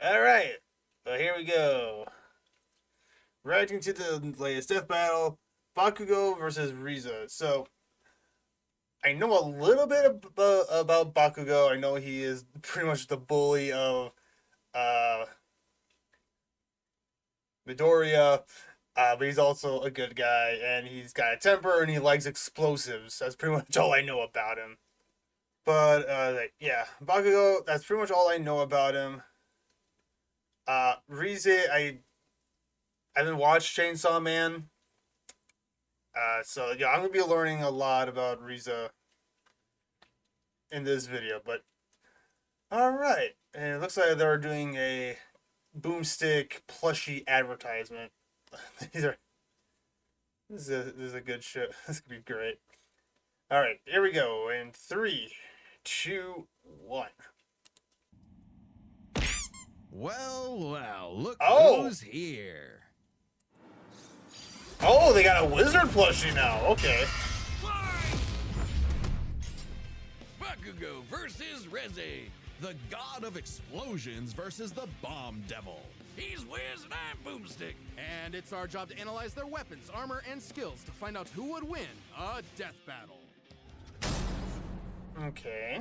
Alright, so here we go. Reacting to the latest death battle, Bakugo versus Reze. So, I know a little bit about Bakugo. I know he is pretty much the bully of uh, Midoriya, but he's also a good guy, and he's got a temper, and he likes explosives. That's pretty much all I know about him. But, yeah, Bakugo, that's pretty much all I know about him. Reze, I haven't watched Chainsaw Man. So yeah, I'm gonna be learning a lot about Reze in this video. But all right, and it looks like they're doing a boomstick plushie advertisement. These are this is a good show. This could be great. All right, here we go. In 3, 2, 1. Well, look Oh, who's here. oh, they got a wizard plushie now. Okay. Bakugo versus Reze. The god of explosions versus the bomb devil. He's Wiz and I'm Boomstick. And it's our job to analyze their weapons, armor, and skills to find out who would win a death battle. Okay.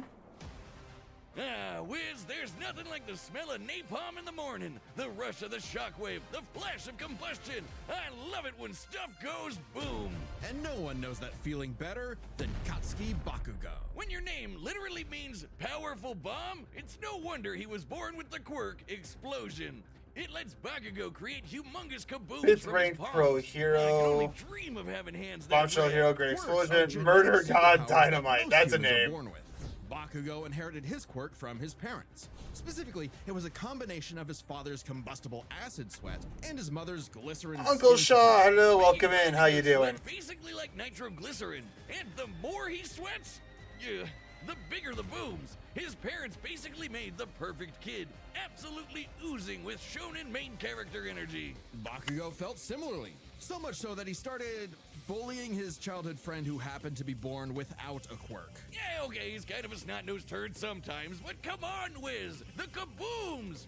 Ah, Wiz, there's nothing like the smell of napalm in the morning, the rush of the shockwave, the flash of combustion. I love it when stuff goes boom. And no one knows that feeling better than Katsuki Bakugo. When your name literally means powerful bomb, it's no wonder he was born with the quirk Explosion. It lets Bakugo create humongous kabooms Fifth from ranked his palms. pro I can hero. only dream of having hands that Bombshell red. hero, great Quirks explosion, are murder genetic god, superpowers that dynamite. most That's a humans are name. born with. Bakugo inherited his quirk from his parents. Specifically, it was a combination of his father's combustible acid sweat and his mother's glycerin. Uncle skin Shaw, secretion. hello, welcome in. How you doing? Sweat basically like nitroglycerin, and the more he sweats, yeah, the bigger the booms. His parents basically made the perfect kid, absolutely oozing with shonen main character energy. Bakugo felt similarly, so much so that he started bullying his childhood friend who happened to be born without a quirk. Yeah, okay, he's kind of a snot-nosed turd sometimes, but come on, Wiz, the kabooms!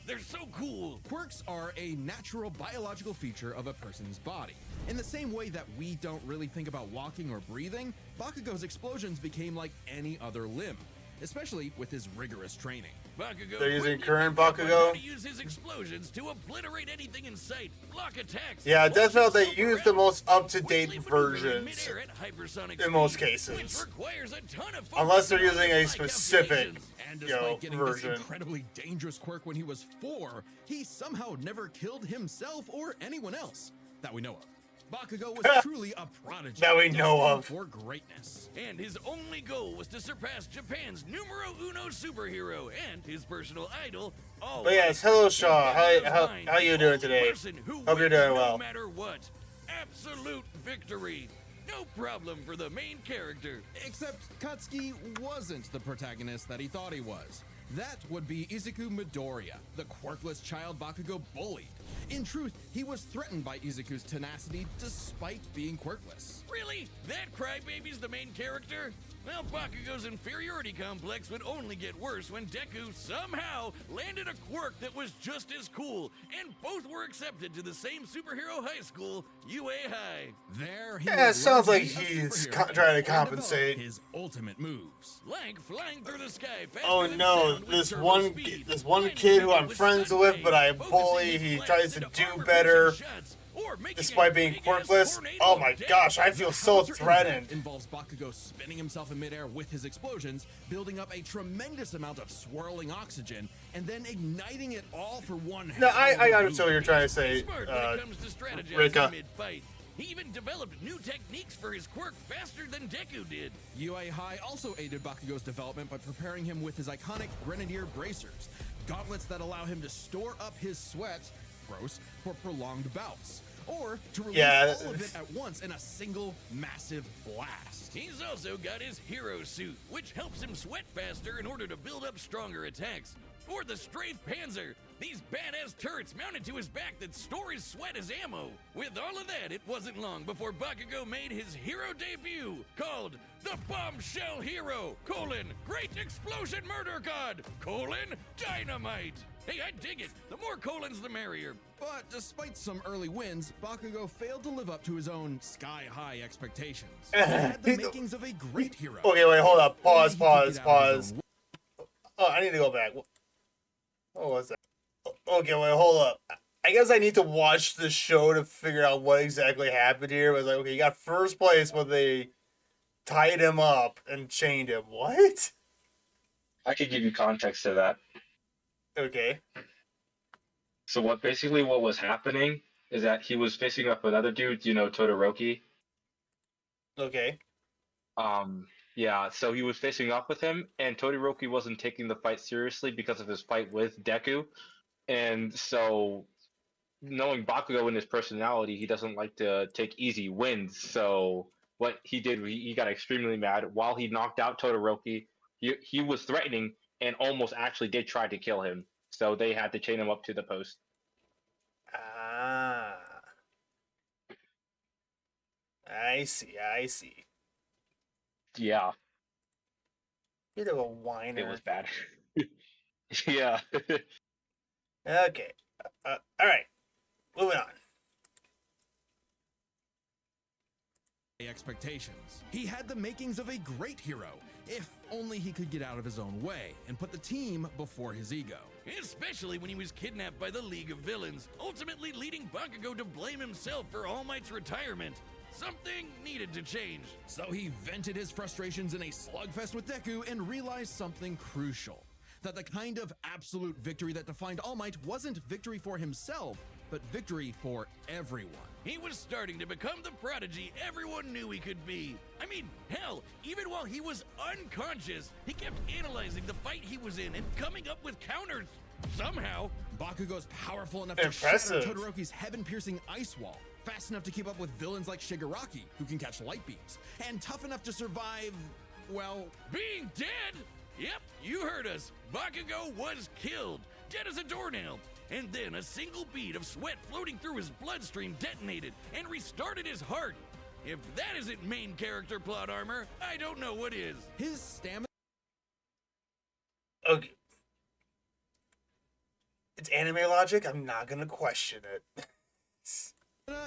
They're so cool. Quirks are a natural biological feature of a person's body. In the same way that we don't really think about walking or breathing, Bakugo's explosions became like any other limb, especially with his rigorous training. Bakugo They're using quickly current picked up on how Bakugo? to use his explosions to obliterate anything in sight, block attacks. Yeah, launch Death Battle, they himself use the around, most up-to-date quickly maneuvering versions midair at hypersonic in most speed, cases. which requires a ton of Unless focus they're and using a eye specific, calculations. And you despite know, getting version. this incredibly dangerous quirk when he was 4, he somehow never killed himself or anyone else that we know of. Bakugo was truly a prodigy. That we know destined of. for greatness. And his only goal was to surpass Japan's numero uno superhero and his personal idol. But yes, hello Shaw. How you doing today? Hope you're doing well. No matter what, absolute victory. No problem for the main character. Except Katsuki wasn't the protagonist that he thought he was. That would be Izuku Midoriya, the quirkless child Bakugo bullied. In truth, he was threatened by Izuku's tenacity despite being quirkless. Really? That crybaby's the main character? Well, Bakugo's inferiority complex would only get worse when Deku somehow landed a quirk that was just as cool, and both were accepted to the same superhero high school, UA High. There he Yeah, it would sounds learn like to be a he's superhero trying to and develop compensate. his ultimate moves. Like flying through the sky faster Oh than no, sound with this turbo one speed, this one flying kid who quickly I'm with friends sudden with, wave, but I focusing bully, his he blast tries to into do armor-piercing better shots, or making despite a being big-ass quirkless. tornado Oh of my death. gosh, I feel so Counter threatened. impact involves Bakugo spinning himself in midair with his explosions, building up a tremendous amount of swirling oxygen, and then igniting it all for one. No, I hell of a understand what you're boom. trying to say, Smart when it comes to strategizing Rika. mid-fight. He even developed new techniques for his quirk faster than Deku did. UA High also aided Bakugo's development by preparing him with his iconic Grenadier bracers, gauntlets that allow him to store up his sweat, gross, for prolonged bouts, or to release all of it at once in a single massive blast. He's also got his hero suit, which helps him sweat faster in order to build up stronger attacks. Or the Strafe Panzer, these badass turrets mounted to his back that store his sweat as ammo. With all of that, it wasn't long before Bakugo made his hero debut, called the Bombshell Hero, Great Explosion Murder God, Dynamite. Hey, I dig it. The more colons, the merrier. But despite some early wins, Bakugo failed to live up to his own sky-high expectations. He had the makings of a great hero. Okay, wait, hold up. Pause, Only he could pause, get out of his pause. own Oh, I need to go back. What was that? Okay, wait, hold up. I guess I need to watch the show to figure out what exactly happened here. It was like, okay, you got first place when they tied him up and chained him. What? I could give you context to that. Okay. So what was happening is that he was facing up another dude, Todoroki. Okay. Yeah, so he was facing up with him, and Todoroki wasn't taking the fight seriously because of his fight with Deku. And so, knowing Bakugo and his personality, he doesn't like to take easy wins. So what he did, he got extremely mad. While he knocked out Todoroki, he was threatening and almost actually did try to kill him. So they had to chain him up to the post. Ah. I see. Yeah, Bit of a whiner. it was bad. Yeah. Okay. Alright. Moving on. expectations. He had the makings of a great hero, if only he could get out of his own way and put the team before his ego. Especially when he was kidnapped by the League of Villains, ultimately leading Bakugo to blame himself for All Might's retirement. Something needed to change. So he vented his frustrations in a slugfest with Deku and realized something crucial. That the kind of absolute victory that defined All Might wasn't victory for himself, but victory for everyone. He was starting to become the prodigy everyone knew he could be. I mean, hell, even while he was unconscious, he kept analyzing the fight he was in and coming up with counters. Somehow, Bakugo's powerful enough to Impressive. shatter Todoroki's heaven-piercing ice wall, fast enough to keep up with villains like Shigaraki, who can catch light beams, and tough enough to survive, well, being dead? Yep, you heard us. Bakugo was killed, dead as a doornail. And then a single bead of sweat floating through his bloodstream detonated and restarted his heart. If that isn't main character plot armor, I don't know what is. his stamina Okay. It's anime logic. I'm not gonna question it.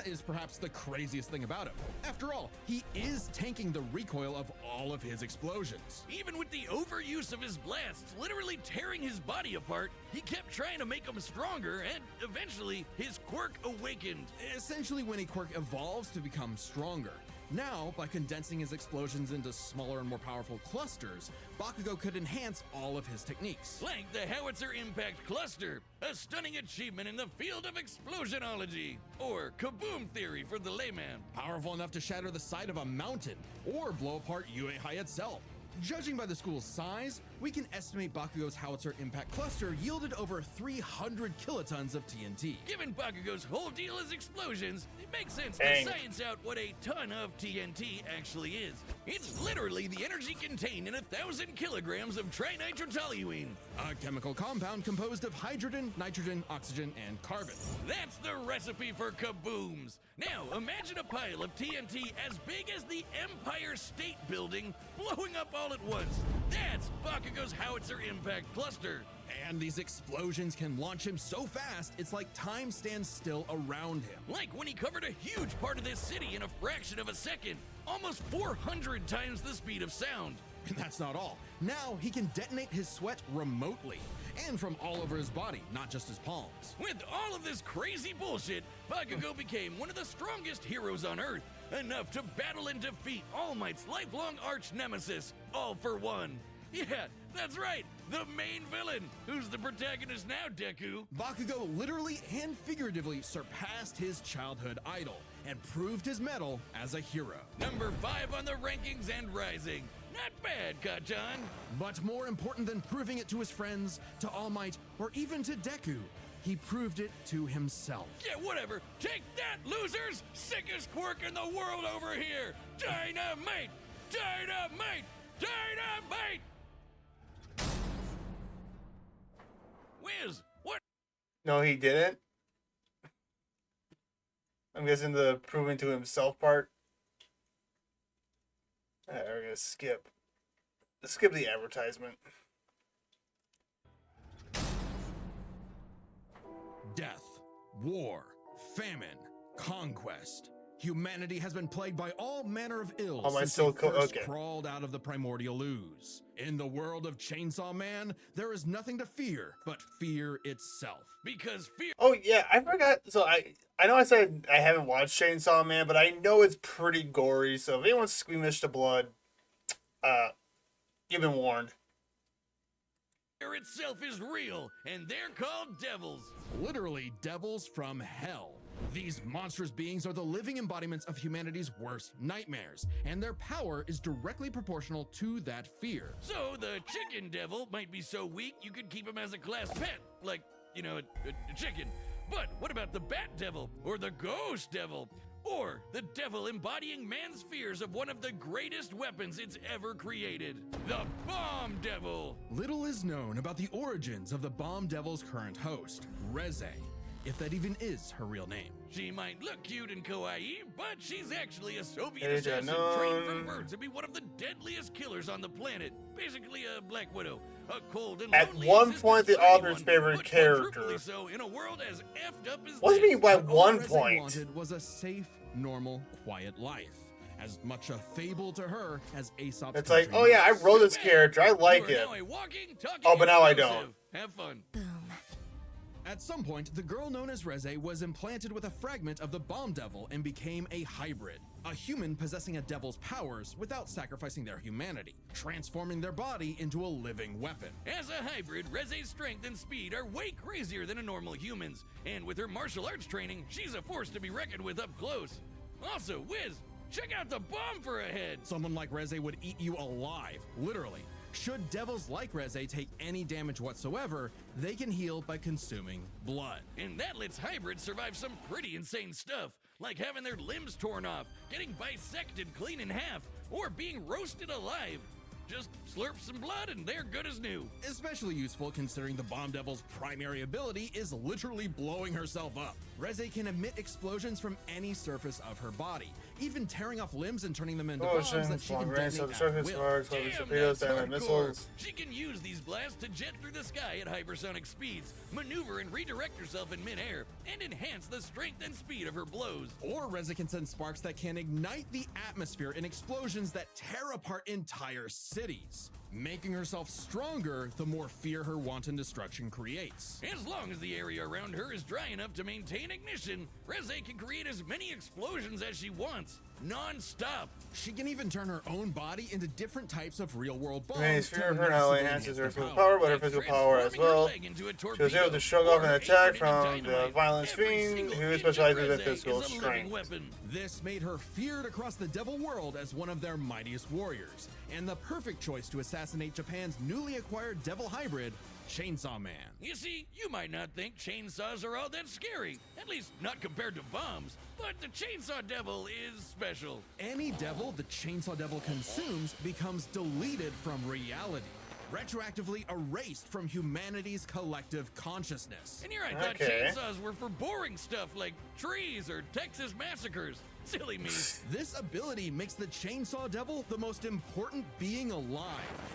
is perhaps the craziest thing about him. After all, he is tanking the recoil of all of his explosions. Even with the overuse of his blasts literally tearing his body apart, he kept trying to make him stronger, and eventually his quirk awakened. Essentially, when a quirk evolves to become stronger. Now, by condensing his explosions into smaller and more powerful clusters, Bakugo could enhance all of his techniques. Like the Howitzer Impact Cluster, a stunning achievement in the field of explosionology, or kaboom theory for the layman. Powerful enough to shatter the side of a mountain, or blow apart Uehai itself. Judging by the school's size, we can estimate Bakugo's Howitzer Impact Cluster yielded over 300 kilotons of TNT. Given Bakugo's whole deal is explosions, it makes sense Dang. to science out what a ton of TNT actually is. It's literally the energy contained in 1,000 kilograms of trinitrotoluene. A chemical compound composed of hydrogen, nitrogen, oxygen, and carbon. That's the recipe for kabooms. Now, imagine a pile of TNT as big as the Empire State Building blowing up all at once. That's Bakugo's Howitzer Impact Cluster. And these explosions can launch him so fast, it's like time stands still around him. Like when he covered a huge part of this city in a fraction of a second, almost 400 times the speed of sound. And that's not all. Now he can detonate his sweat remotely, and from all over his body, not just his palms. With all of this crazy bullshit, Bakugo became one of the strongest heroes on Earth, enough to battle and defeat All Might's lifelong arch nemesis, All for One. Yeah, that's right, the main villain, who's the protagonist now, Deku. Bakugo literally and figuratively surpassed his childhood idol and proved his mettle as a hero. Number 5 on the rankings and rising. Not bad, Kachan. But more important than proving it to his friends, to All Might, or even to Deku, he proved it to himself. Yeah, whatever. Take that, losers! Sickest quirk in the world over here! Dynamite! Dynamite! Dynamite! No, he didn't. I'm guessing the proving to himself part. Alright, we're gonna skip. Let's skip the advertisement. Death, war, famine, conquest. Humanity has been plagued by all manner of ills Oh, my since still they first okay. crawled out of the primordial ooze. In the world of Chainsaw Man, there is nothing to fear but fear itself. Because fear Oh yeah, I forgot. So I know I said I haven't watched Chainsaw Man, but I know it's pretty gory. So if anyone's squeamish to blood, you've been warned. itself is real, and they're called devils. Literally devils from hell. These monstrous beings are the living embodiments of humanity's worst nightmares, and their power is directly proportional to that fear. So the chicken devil might be so weak you could keep him as a class pet, like, you know, a chicken. But what about the bat devil, or the ghost devil, or the devil embodying man's fears of one of the greatest weapons it's ever created, the bomb devil? Little is known about the origins of the Bomb Devil's current host, Reze, if that even is her real name. She might look cute and kawaii, but she's actually a Soviet Age assassin unknown. trained from birth to be one of the deadliest killers on the planet. Basically a Black Widow, a cold and At lonely one assistant point, the for author's anyone, favorite but character. quadruply so in a world as effed up as What do you this. mean by But all one Reze point? wanted was a safe, normal, quiet life. As much a fable to her as Aesop's It's like, country oh yeah, I mouse. wrote this character. I like You are it. now a walking, talking Oh, but now I explosive. don't. Have fun. At some point, the girl known as Reze was implanted with a fragment of the Bomb Devil and became a hybrid, a human possessing a devil's powers without sacrificing their humanity, transforming their body into a living weapon. As a hybrid, Reze's strength and speed are way crazier than a normal human's. And with her martial arts training, she's a force to be reckoned with up close. Also, Wiz, check out the bomb for a head. Someone like Reze would eat you alive, literally. Should devils like Reze take any damage whatsoever, they can heal by consuming blood. And that lets hybrids survive some pretty insane stuff, like having their limbs torn off, getting bisected clean in half, or being roasted alive. Just slurp some blood and they're good as new. Especially useful considering the Bomb Devil's primary ability is literally blowing herself up. Reze can emit explosions from any surface of her body, even tearing off limbs and turning them into bombs that she can detonate at will. torpedoes, that's and hardcore. missiles. She can use these blasts to jet through the sky at hypersonic speeds, maneuver and redirect herself in midair, and enhance the strength and speed of her blows. Or Reze can send sparks that can ignite the atmosphere in explosions that tear apart entire cities. Making herself stronger, the more fear her wanton destruction creates. As long as the area around her is dry enough to maintain ignition, Reze can create as many explosions as she wants, non-stop. She can even turn her own body into different types of real-world bombs. Main sphere of to her not only noticeably enhances her enhance their physical power, but her Like physical power as transforming her well. leg into a She was torpedo, able to shrug off an or attack anchored from into the dynamite. violent Every fiend, single who inch of specializes in Reze physical is a living strength. weapon. This made her feared across the devil world as one of their mightiest warriors, and the perfect choice to assassinate Japan's newly acquired devil hybrid, Chainsaw Man. You see, you might not think chainsaws are all that scary, at least not compared to bombs, but the Chainsaw Devil is special. Any devil the Chainsaw Devil consumes becomes deleted from reality, retroactively erased from humanity's collective consciousness. And here I thought Okay. chainsaws were for boring stuff like trees or Texas massacres. Silly me. This ability makes the Chainsaw Devil the most important being alive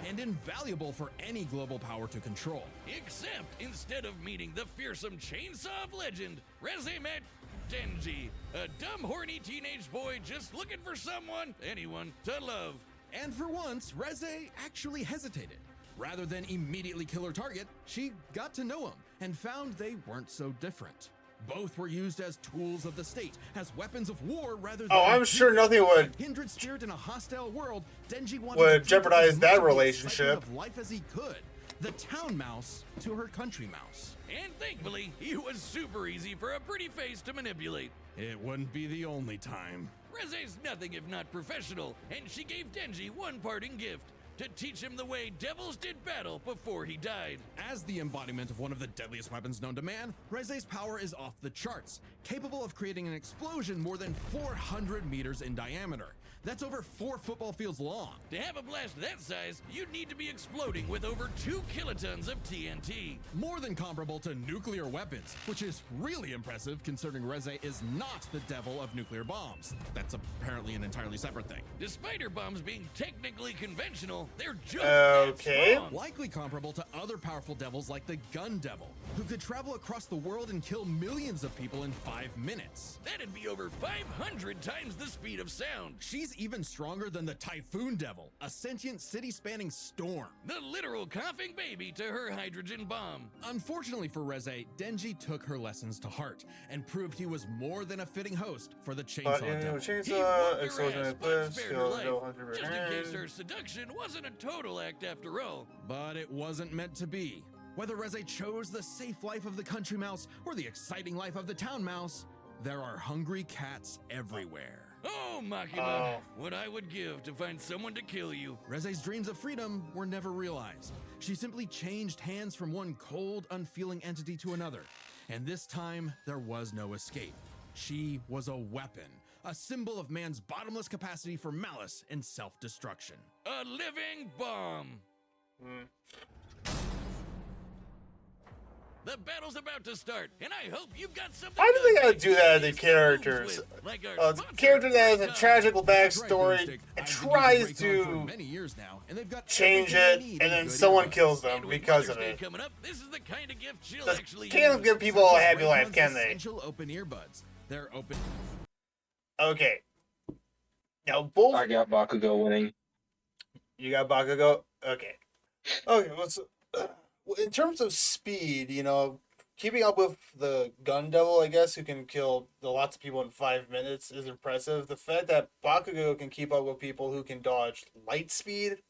and invaluable for any global power to control. Except instead of meeting the fearsome chainsaw of legend, Reze met Denji, a dumb, horny teenage boy just looking for anyone, to love. And for once, Reze actually hesitated. Rather than immediately kill her target, she got to know him and found they weren't so different. Both were used as tools of the state, as weapons of war rather than... Oh, I'm sure nothing would A kindred spirit in a hostile world, Denji wanted would to keep jeopardize as much that of the relationship. excitement of life as he could. The town mouse to her country mouse. And thankfully, he was super easy for a pretty face to manipulate. It wouldn't be the only time. Reze's nothing if not professional, and she gave Denji one parting gift, to teach him the way devils did battle before he died. As the embodiment of one of the deadliest weapons known to man, Reze's power is off the charts, capable of creating an explosion more than 400 meters in diameter. That's over 4 football fields long. To have a blast that size, you'd need to be exploding with over 2 kilotons of TNT. More than comparable to nuclear weapons, which is really impressive considering Reze is not the devil of nuclear bombs. That's apparently an entirely separate thing. Despite her bombs being technically conventional, they're just Okay. that strong. Likely comparable to other powerful devils like the Gun Devil, who could travel across the world and kill millions of people in 5 minutes. That'd be over 500 times the speed of sound. She's even stronger than the Typhoon Devil, a sentient city-spanning storm. The literal coughing baby to her hydrogen bomb. Unfortunately for Reze, Denji took her lessons to heart and proved he was more than a fitting host for the Chainsaw Devil. He Chainsaw, whooped her explosion ass, of but bliss, spared her kill life, no hunter just in case her and seduction wasn't a total act after all. But it wasn't meant to be. Whether Reze chose the safe life of the country mouse or the exciting life of the town mouse, there are hungry cats everywhere. Oh, Makima, Oh. what I would give to find someone to kill you. Reze's dreams of freedom were never realized. She simply changed hands from one cold, unfeeling entity to another. And this time, there was no escape. She was a weapon, a symbol of man's bottomless capacity for malice and self-destruction. A living bomb. The battle's about to start, and I hope you've got something. Why do they good gotta to do that to these characters? with, like our A sponsor, character that has a Raycon. tragical That's right, backstory Boomstick. and I've been tries using Raycon for to many years now, and they've got change everything I it, need and in then good someone earbuds. kills them And with because Mother's of Day it. coming up, this is the kind of gift she'll Just actually can't use. give people a Such as happy life, Raycon's can they? Essential open earbuds. They're open. Okay. Now both I got Bakugo winning. you got Bakugo. Okay. Okay. Well, in terms of speed, keeping up with the Gun Devil, I guess, who can kill lots of people in 5 minutes, is impressive. The fact that Bakugo can keep up with people who can dodge light speed,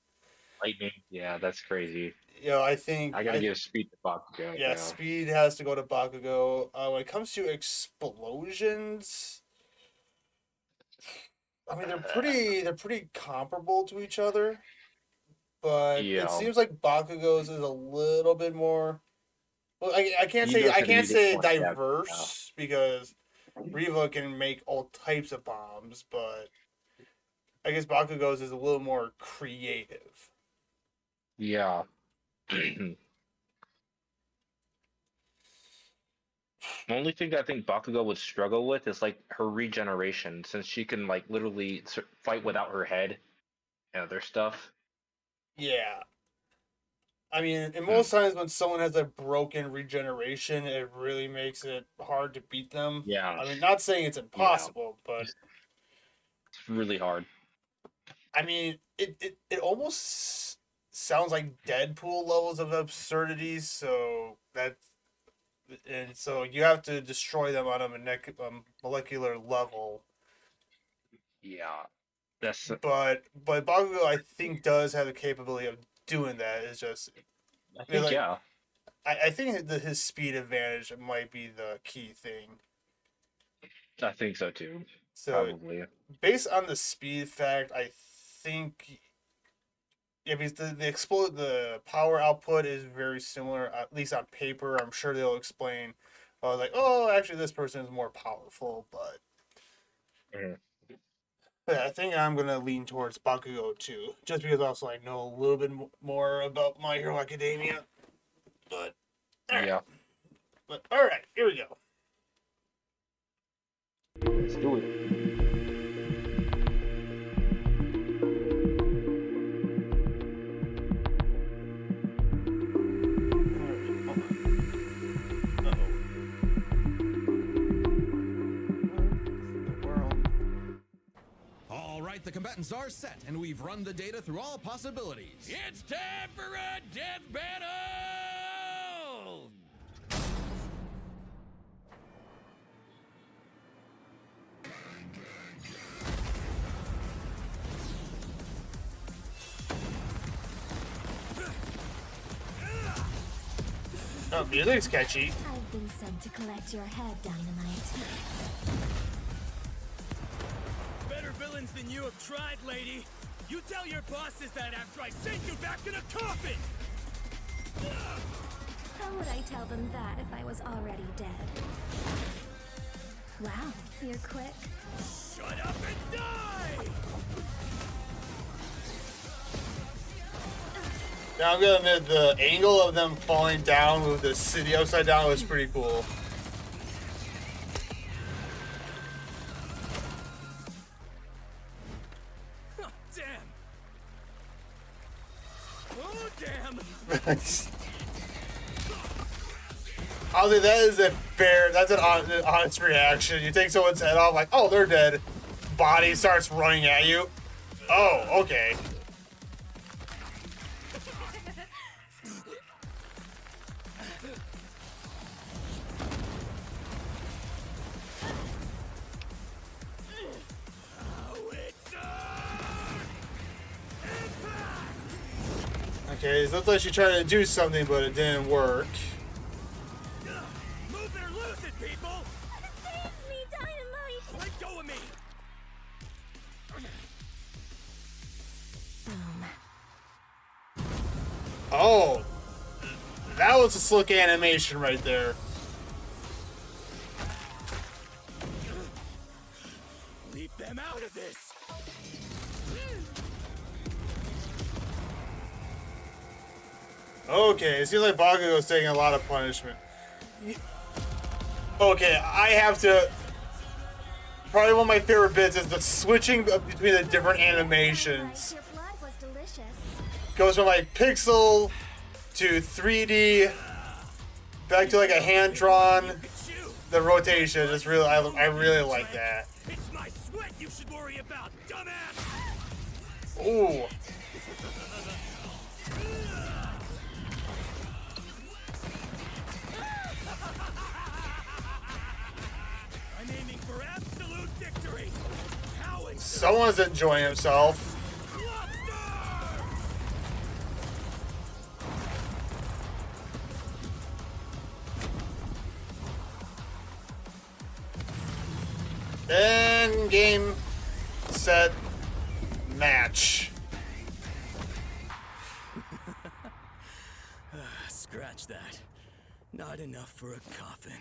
Lightning. Yeah, that's crazy. I think I gotta give speed to Bakugo. yeah, speed has to go to Bakugo. When it comes to explosions, I mean they're pretty comparable to each other, but Yeah. it seems like Bakugo's is a little bit more. Well, I can't You say go to the say point, yeah, diverse because Riva can make all types of bombs, but I guess Bakugo's is a little more creative. Yeah. The only thing I think Bakugo would struggle with is like her regeneration, since she can like literally fight without her head and other stuff. Yeah. I mean, and most times when someone has a broken regeneration, it really makes it hard to beat them. Yeah. I mean, not saying it's impossible, but It's really hard. I mean, it almost sounds like Deadpool levels of absurdities. So so you have to destroy them on a molecular level. Yeah. That's But Bakugo, I think, does have the capability of doing that. It's just I think like- yeah. I think that his speed advantage might be the key thing. I think so too. So Probably. based on the speed fact, I think because the power output is very similar, at least on paper. I'm sure they'll explain. Actually, this person is more powerful, but. Mhm. But I think I'm gonna lean towards Bakugo too, just because also I know a little bit more about My Hero Academia. But Yeah. But all right, here we go. Let's do it. All right, the combatants are set, and we've run the data through all possibilities. It's time for a death battle! Oh, music's catchy. I've been sent to collect your head, Dynamite. Better villains than you have tried, lady. You tell your bosses that after I send you back in a coffin! How would I tell them that if I was already dead? Wow, you're quick. Shut up and die! Now I'm gonna admit the angle of them falling down with the city upside down was pretty cool. Oh, damn! Oh, damn! I'll say that is that's an honest reaction. You take someone's head off, like, oh, they're dead. Body starts running at you. Oh, okay. Okay, it looks like she tried to do something, but it didn't work. Move it or lose it, people! Save me, Dynamite! Let go of me! Boom. Oh, that was a slick animation right there. Leave them out of this! Okay, it seems like Bakugo's taking a lot of punishment. Okay, I have to... Probably one of my favorite bits is the switching between the different animations. Your blood was delicious. Goes from like pixel to 3D, back to like a hand-drawn, the rotation. Just really, I really like that. It's my sweat you should worry about, dumbass! Ooh. I'm aiming for absolute victory! Cowards! Someone's enjoying himself. And game, set, match. Scratch that. Not enough for a coffin.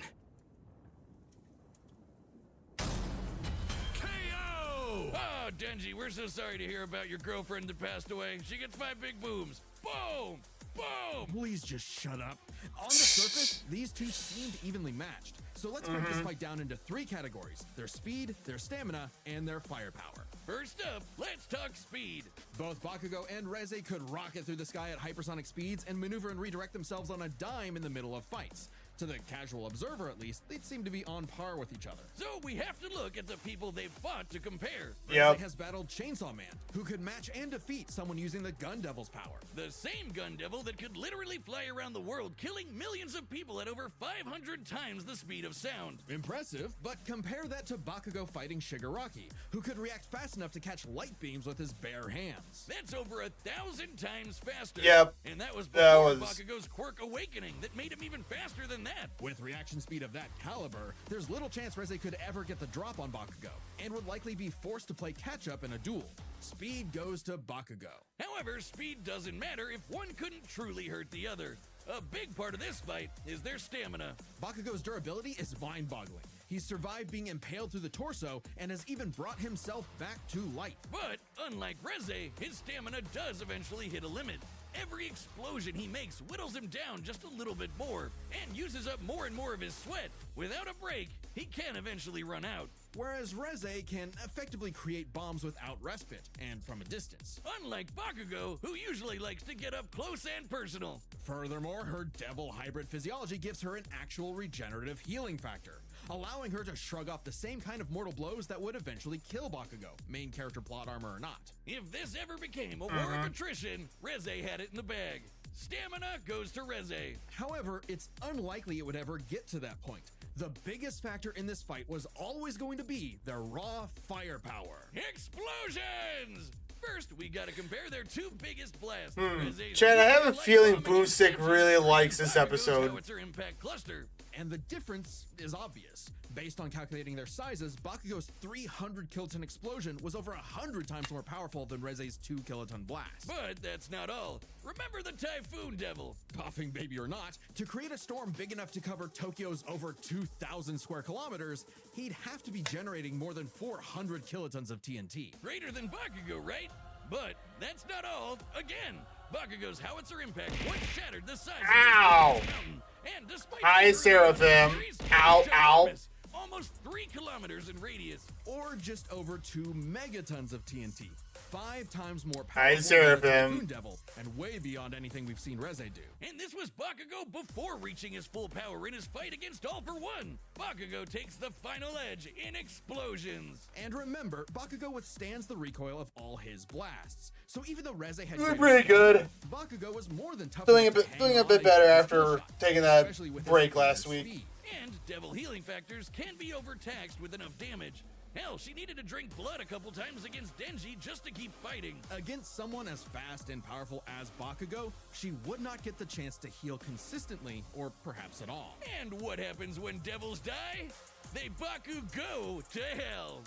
KO! Oh, Denji, we're so sorry to hear about your girlfriend that passed away. She gets 5 big booms. Boom! Boom! Please just shut up. On the surface, these two seemed evenly matched. So let's break this fight down into 3 categories: their speed, their stamina, and their firepower. First up, let's talk speed. Both Bakugo and Reze could rocket through the sky at hypersonic speeds and maneuver and redirect themselves on a dime in the middle of fights. To the casual observer, at least, they'd seem to be on par with each other. So we have to look at the people they've fought to compare. Yep. Reze has battled Chainsaw Man, who could match and defeat someone using the Gun Devil's power. The same gun devil that could literally fly around the world, killing millions of people at over 500 times the speed of sound. Impressive, but compare that to Bakugo fighting Shigaraki, who could react fast enough to catch light beams with his bare hands. That's over 1,000 times faster. Yep. And that was That before was- Bakugo's quirk awakening that made him even faster than that. With reaction speed of that caliber, there's little chance Reze could ever get the drop on Bakugo, and would likely be forced to play catch-up in a duel. Speed goes to Bakugo. However, speed doesn't matter if one couldn't truly hurt the other. A big part of this fight is their stamina. Bakugo's durability is mind-boggling. He's survived being impaled through the torso and has even brought himself back to life. But, unlike Reze, his stamina does eventually hit a limit. Every explosion he makes whittles him down just a little bit more, and uses up more and more of his sweat. Without a break, he can eventually run out. Whereas Reze can effectively create bombs without respite, and from a distance. Unlike Bakugo, who usually likes to get up close and personal. Furthermore, her devil hybrid physiology gives her an actual regenerative healing factor, allowing her to shrug off the same kind of mortal blows that would eventually kill Bakugo, main character plot armor or not. If this ever became a war of attrition, Reze had it in the bag. Stamina goes to Reze. However, it's unlikely it would ever get to that point. The biggest factor in this fight was always going to be their raw firepower. Explosions! First, we gotta compare their 2 biggest blasts. Reze's Chad, I have a light feeling bomb against Boomstick Samson's really likes this Bakugo's episode. howitzer impact cluster. And the difference is obvious. Based on calculating their sizes, Bakugo's 300 kiloton explosion was over 100 times more powerful than Reze's 2 kiloton blast. But that's not all. Remember the Typhoon Devil? Coughing baby or not, to create a storm big enough to cover Tokyo's over 2,000 square kilometers, he'd have to be generating more than 400 kilotons of TNT. Greater than Bakugo, right? But that's not all. Again, Bakugo's howitzer impact once shattered the size Ow! of this mountain. And despite Hi, the Seraphim. series, Ow, it's ow. ginormous, almost 3 kilometers in radius. Or just over 2 megatons of TNT. 5 times more Hi, powerful than the Seraphim. Typhoon Devil, and way beyond anything we've seen Reze do. And this was Bakugo before reaching his full power in his fight against All for One. Bakugo takes the final edge in explosions. And remember, Bakugo withstands the recoil of all his blasts. So even though Reze had Doing greater pretty good. Bakugo was more than tough Doing a enough to bit, hang doing a on bit and better get a after skill shot, taking that especially with his break greater last week. speed. And Devil healing factors can be overtaxed with enough damage. Hell, she needed to drink blood a couple times against Denji just to keep fighting. Against someone as fast and powerful as Bakugo, she would not get the chance to heal consistently, or perhaps at all. And what happens when devils die? They Bakugo to hell.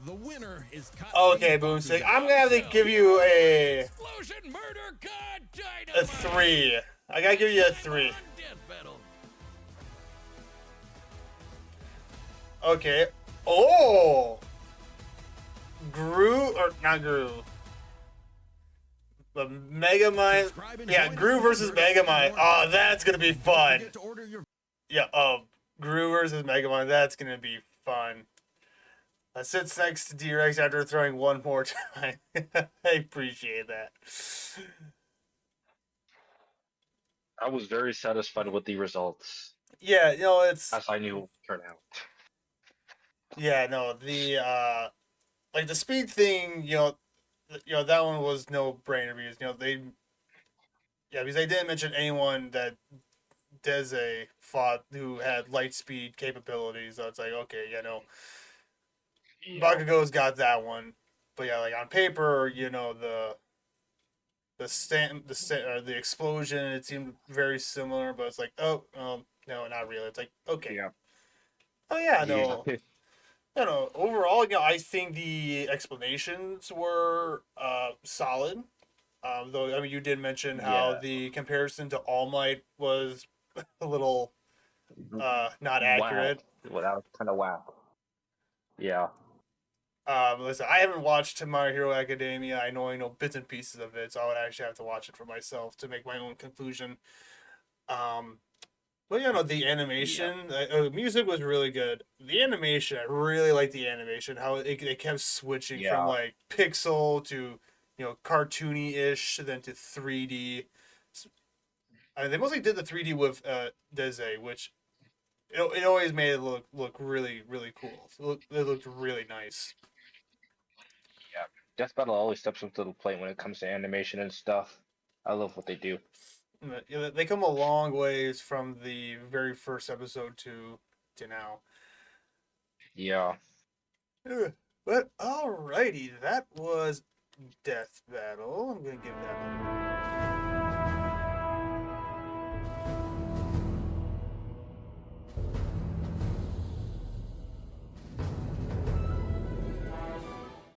The winner is Okay, Boomstick, I'm gonna have to give you a Explosion, murder, god, dynamite. 3. I gotta give you a 3. On Death Battle. Okay. Oh! Gru, or not Gru. But Megamind. Subscribe and Yeah, join Gru us versus for Megamind. more Oh, that's gonna be Don't fun. forget to order your Yeah, Gru versus Megamind. That's gonna be fun. Sits next to D-Rex after throwing one more time. I appreciate that. I was very satisfied with the results, Yeah, you know, it's as I knew it would turn out. yeah, no, the like the speed thing, that one was no brainer because because they didn't mention anyone that Deze fought who had light speed capabilities. So it's like, okay, Bakugo's got that one, but yeah, like on paper, the explosion, it seemed very similar, but it's like, oh, no, not really. It's like, okay, Yeah. oh yeah, no. Yeah. I don't know. Overall, I think the explanations were solid. Though, I mean, you did mention how Yeah. the comparison to All Might was a little not accurate. Wow. Well, that was kind of wow. Yeah. Listen, I haven't watched My Hero Academia. I know bits and pieces of it, so I would actually have to watch it for myself to make my own conclusion. But the animation, music was really good. The animation, I really liked the animation. How it kept switching from like pixel to cartoony-ish, then to 3D. I mean, they mostly did the 3D with Deze, which it always made it look really really cool. It looked really nice. Death Battle always steps up to the plate when it comes to animation and stuff. I love what they do. They come a long ways from the very first episode to now. Yeah. But alrighty, that was Death Battle. I'm gonna give that